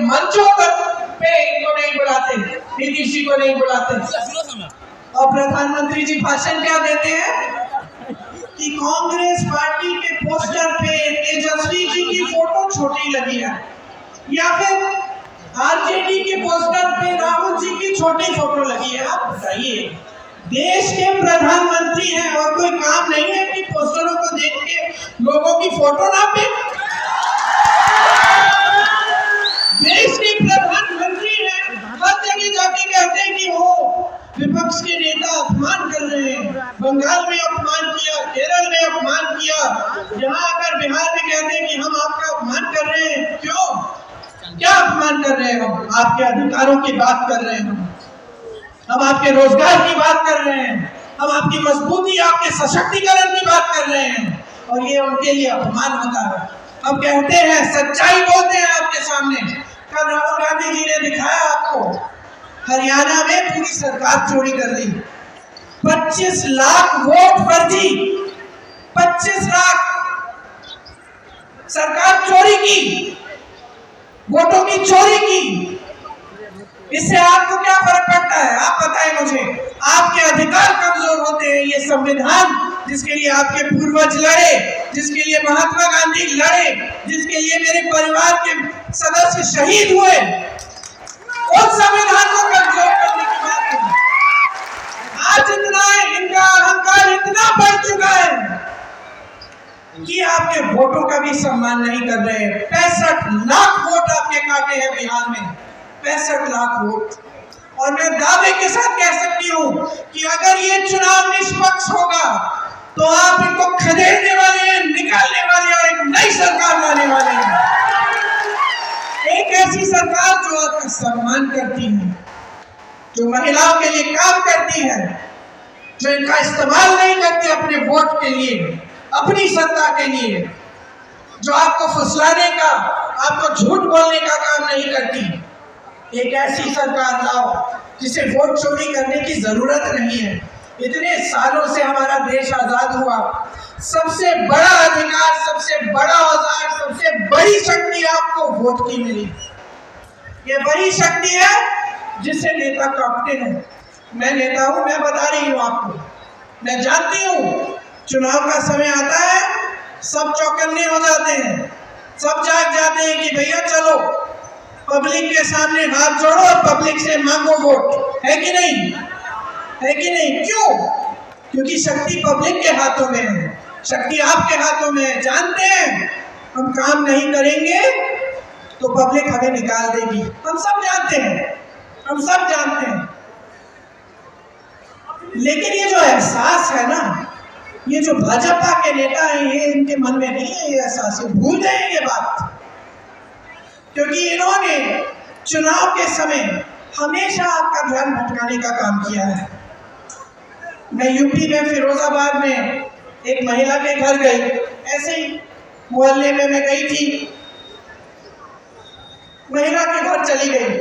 मंचों पे इनको नहीं बुलाते, नीतीश जी को नहीं बुलाते। और प्रधानमंत्री जी भाषण क्या देते हैं कि कांग्रेस पार्टी के पोस्टर पे तेजस्वी जी की फोटो छोटी लगी है, या फिर आरजेडी के पोस्टर पे राहुल जी की छोटी फोटो लगी है। आप बताइए, देश के प्रधानमंत्री हैं और कोई काम नहीं है कि पोस्टरों को देख के लोगों की फोटो नापे? देश के प्रधानमंत्री हैं, हर जगह जाके कहते हैं कि वो विपक्ष के नेता अपमान कर रहे हैं। बंगाल में अपमान किया, केरल में अपमान किया, यहाँ आकर बिहार में कहते हैं कि हम आपका अपमान कर रहे हैं। क्यों, क्या अपमान कर रहे हैं? हम आपके अधिकारों की बात कर रहे हैं, हम आपके रोजगार की बात कर रहे हैं, हम आपकी मजबूती, आपके सशक्तिकरण की बात कर रहे हैं, और ये उनके लिए अपमान होता है। हम कहते हैं, सच्चाई बोलते हैं आपके सामने। कल राहुल गांधी जी ने दिखाया आपको, हरियाणा में पूरी सरकार चोरी कर दी, 25 लाख वोट फर्जी, 25 लाख सरकार चोरी की, वोटों की चोरी की। इससे आपको क्या फर्क पड़ता है? आप बताएं मुझे। आपके अधिकार कमजोर होते हैं। ये संविधान जिसके लिए आपके पूर्वज लड़े, जिसके लिए महात्मा गांधी लड़े, जिसके लिए मेरे परिवार के सदस्य शहीद हुए, उस संविधान को कमजोर करने की बात है। आज इनका अहंकार इतना बढ़ चुका है कि आपके वोटों का भी सम्मान नहीं कर रहे हैं। 65 लाख वोट आपके काटे हैं बिहार में, 65 लाख वोट। और मैं दावे के साथ कह सकती हूँ कि अगर ये चुनाव निष्पक्ष होगा तो आप इनको खदेड़ने वाले हैं, निकालने वाले हैं और एक नई सरकार लाने वाले हैं। एक ऐसी सरकार जो आपका सम्मान करती है, जो महिलाओं के लिए काम करती है, जो इनका इस्तेमाल नहीं करती अपने वोट के लिए, अपनी सत्ता के लिए, जो आपको फुसलाने का, आपको झूठ बोलने का काम नहीं करती। एक ऐसी सरकार लाओ जिसे वोट चोरी करने की जरूरत नहीं है। इतने सालों से हमारा देश आजाद हुआ, सबसे बड़ा अधिकार, सबसे बड़ा औजार, सबसे बड़ी शक्ति आपको वोट की मिली। ये वही शक्ति है जिससे नेता कांपते हैं। मैं नेता हूं, मैं बता रही हूं आपको, मैं जानती हूं चुनाव का समय आता है, सब चौकन्ने हो जाते हैं, सब जाग जाते हैं कि भैया चलो पब्लिक के सामने हाथ जोड़ो और पब्लिक से मांगो वोट। है कि नहीं? है कि नहीं? क्यों? क्योंकि शक्ति पब्लिक के हाथों में है, शक्ति आपके हाथों में है। जानते हैं हम काम नहीं करेंगे तो पब्लिक हमें निकाल देगी, हम सब जानते हैं, हम सब जानते हैं। लेकिन ये जो एहसास है ना, ये जो भाजपा के नेता हैं, ये इनके मन में नहीं है ये एहसास, भूल गए ये बात। क्योंकि इन्होंने चुनाव के समय हमेशा आपका ध्यान भटकाने का काम किया है। मैं यूपी में फिरोजाबाद में एक महिला के घर गई, ऐसे ही मोहल्ले में मैं गई थी, महिला के घर चली गई।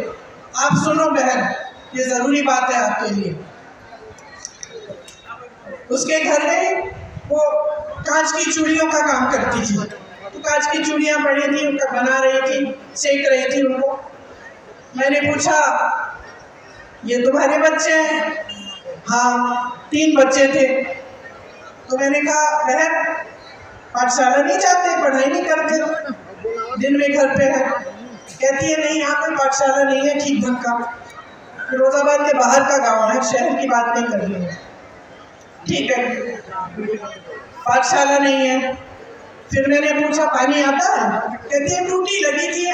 आप सुनो बहन, ये जरूरी बात है आपके लिए। उसके घर में वो कांच की चूड़ियों का काम करती थी, तो कांच की चूड़ियां पड़ी थी, उनका बना रही थी, सेक रही थी उनको। मैंने पूछा, ये तुम्हारे बच्चे हैं? हाँ, 3 बच्चे थे। तो मैंने कहा, बहन पाठशाला नहीं जाते, पढ़ाई नहीं करते, दिन में घर पे है? कहती है नहीं, यहाँ पर पाठशाला नहीं है ठीक ढंग का, फिरोजाबाद के बाहर का गांव है, शहर की बात नहीं कर रही है। ठीक है, पाठशाला नहीं है। फिर मैंने पूछा पानी आता है? कहती है टूटी लगी थी।